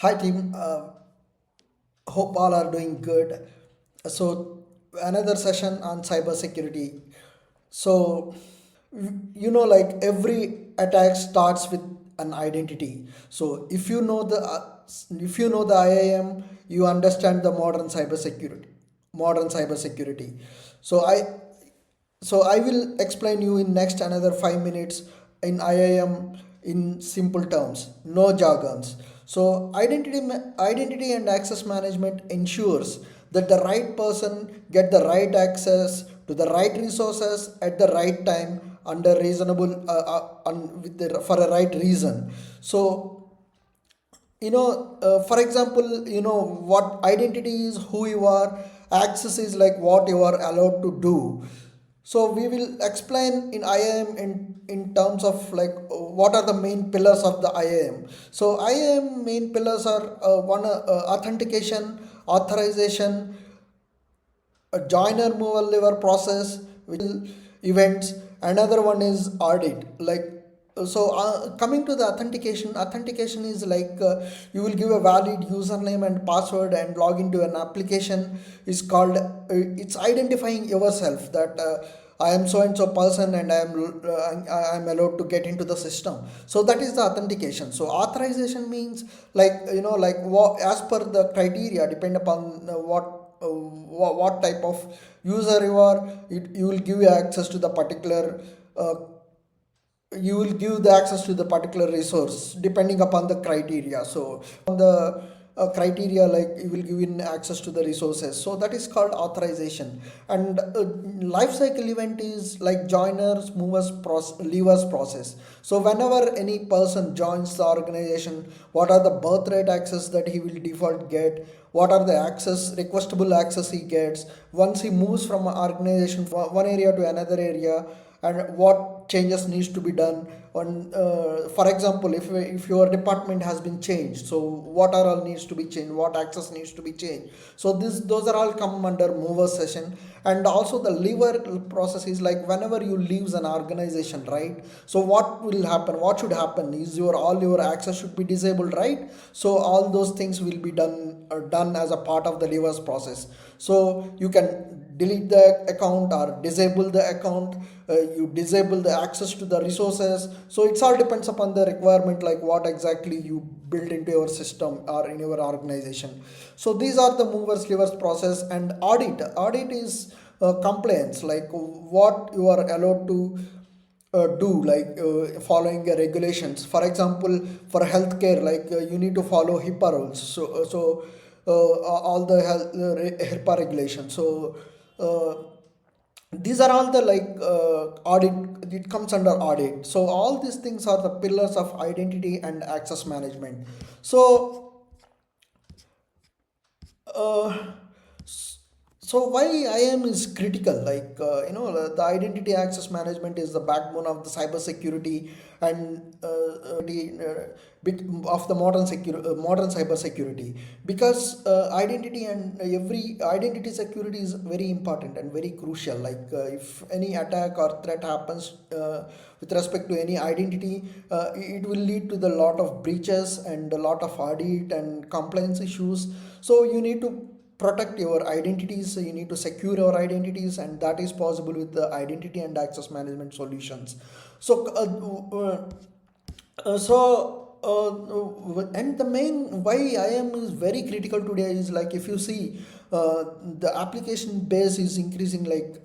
Hi team, hope all are doing good. So another session on cybersecurity. So like every attack starts with an identity. So if you know the IAM, you understand the modern cybersecurity. So I will explain you in next another 5 minutes in IAM in simple terms, no jargons. So identity and access management ensures that the right person get the right access to the right resources at the right time under reasonable for a right reason. So for example, what identity is, who you are, access is like what you are allowed to do. So we will explain in IAM in terms of like what are the main pillars of the IAM. So IAM main pillars are one authentication, authorization, a joiner mover lever process which is events. Another one is audit, like coming to the authentication is like you will give a valid username and password and log into an application. Is called it's identifying yourself that I am so and so person and I am allowed to get into the system. So that is the authentication. So authorization means like like as per the criteria depend upon what type of user you are. You will give you access to the particular uh, you will give the access to the particular resource depending upon the criteria. So on the criteria, like you will give in access to the resources, so that is called authorization. And life cycle event is like joiners movers leavers process. So whenever any person joins the organization, what are the birthright access that he will default get, what are the access requestable access he gets once he moves from an organization from one area to another area, and what changes needs to be done on for example, if your department has been changed, so what are all needs to be changed, what access needs to be changed. So this those are all come under mover session. And also the lever process is like whenever you leaves an organization, right? So what will happen, what should happen is your all your access should be disabled, right? So all those things will be done as a part of the levers process. So you can delete the account or disable the account. You disable the access to the resources. So it's all depends upon the requirement, like what exactly you build into your system or in your organization. So these are the movers levers process. And audit is compliance, like what you are allowed to do, like following regulations. For example, for healthcare, like you need to follow HIPAA rules. All the HIPAA regulations. So these are all the like audit, it comes under audit. So all these things are the pillars of identity and access management. So uh, so why IAM is critical? Like the identity access management is the backbone of the cybersecurity and of the modern cybersecurity, because identity and every identity security is very important and very crucial. Like if any attack or threat happens with respect to any identity, it will lead to the lot of breaches and a lot of audit and compliance issues. So you need to protect your identities, so you need to secure your identities, and that is possible with the identity and access management solutions. So and the main why IAM is very critical today is like if you see the application base is increasing like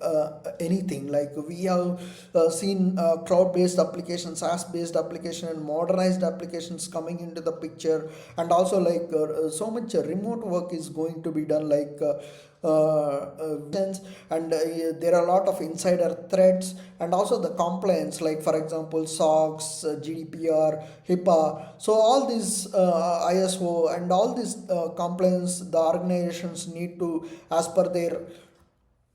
anything. Like we have seen cloud based applications, SaaS based application, and modernized applications coming into the picture. And also like so much remote work is going to be done, like and there are a lot of insider threats. And also the compliance, like for example SOX, GDPR, HIPAA. So all these ISO and all these compliance the organizations need to, as per their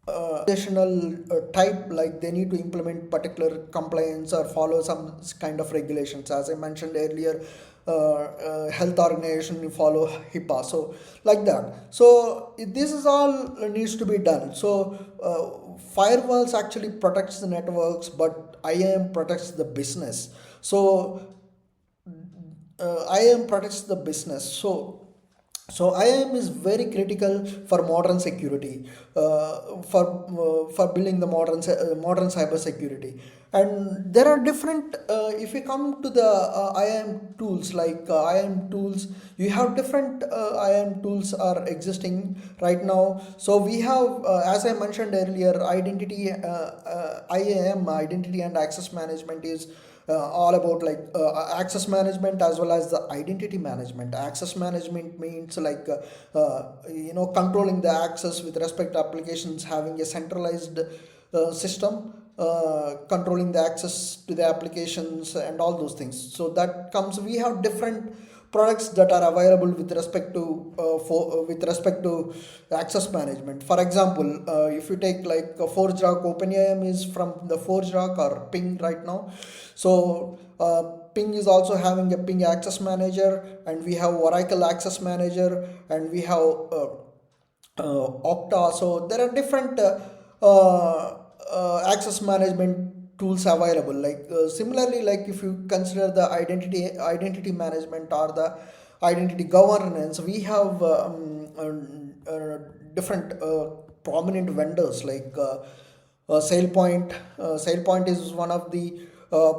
organizational type, like they need to implement particular compliance or follow some kind of regulations. As I mentioned earlier, health organization you follow HIPAA, so like that. So this is all needs to be done. So firewalls actually protects the networks, but IAM protects the business. So IAM protects the business. So IAM is very critical for modern security, for building the modern cyber security. And there are different. If we come to the IAM tools, like IAM tools, you have different IAM tools are existing right now. So we have, as I mentioned earlier, IAM, identity and access management is all about like access management as well as the identity management. Access management means like controlling the access with respect to applications, having a centralized system controlling the access to the applications and all those things. So that comes, we have different products that are available with respect to with respect to access management. For example, if you take like ForgeRock, OpenIAM is from the ForgeRock or Ping right now. So Ping is also having a Ping access manager, and we have Oracle access manager, and we have Okta. So there are different access management tools available. Like similarly, like if you consider the identity management or the identity governance, we have different prominent vendors like SailPoint. SailPoint is one of the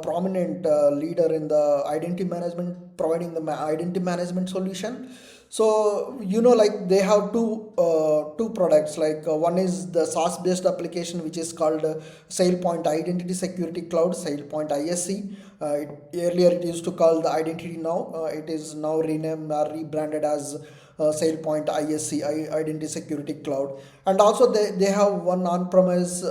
prominent leader in the identity management, providing the identity management solution. So like they have two products. Like one is the SaaS based application, which is called SailPoint Identity Security Cloud, SailPoint ISC. Earlier it used to call the Identity Now. It is now renamed or rebranded as SailPoint ISC, Identity Security Cloud. And also they have one on-premise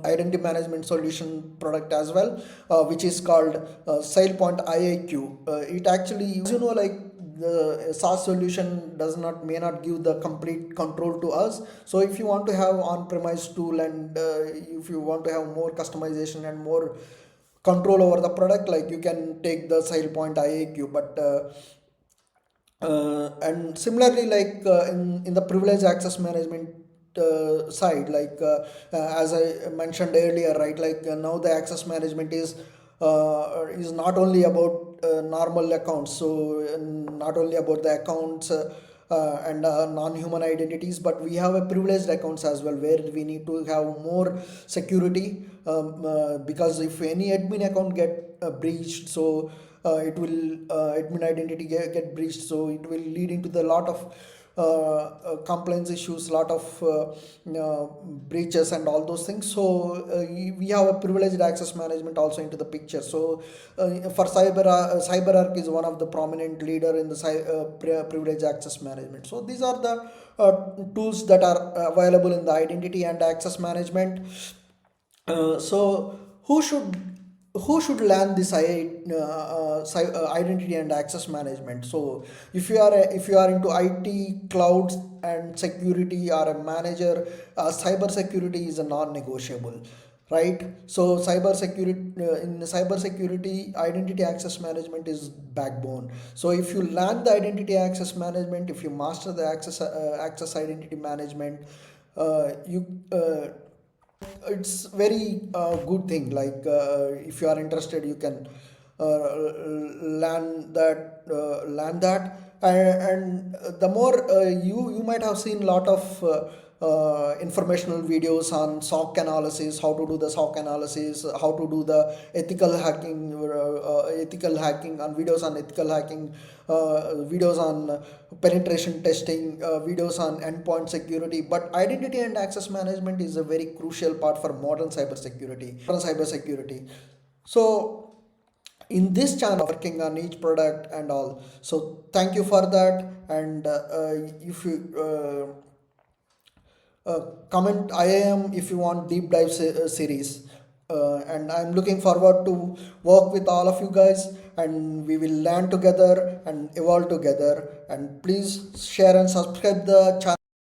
identity management solution product as well, which is called SailPoint IAQ. It actually, like the SaaS solution may not give the complete control to us. So if you want to have on-premise tool, and if you want to have more customization and more control over the product, like you can take the SailPoint IAQ. But and similarly, like in the privilege access management side, like as I mentioned earlier, right, like now the access management is not only about normal accounts. So not only about the accounts and non-human identities, but we have a privileged accounts as well, where we need to have more security, because if any admin account get breached, so it will admin identity get breached, so it will lead into the lot of compliance issues, lot of breaches and all those things. So we have a privileged access management also into the picture. So for CyberArk is one of the prominent leader in the privileged access management. So these are the tools that are available in the identity and access management. So who should learn this identity and access management? So if you are into IT, clouds and security, or a manager, cyber security is a non-negotiable, right? So in cyber security, identity access management is backbone. So if you learn the identity access management, if you master the access identity management, you it's very good thing. Like if you are interested, you can learn that. And the more you might have seen a lot of informational videos on SOC analysis, how to do the SOC analysis, how to do the ethical hacking, on videos on ethical hacking, videos on penetration testing, videos on endpoint security. But identity and access management is a very crucial part for modern cybersecurity. So in this channel, working on each product and all. So thank you for that. And if you comment IAM if you want deep dive series. And I'm looking forward to work with all of you guys, and we will learn together and evolve together. And please share and subscribe the channel.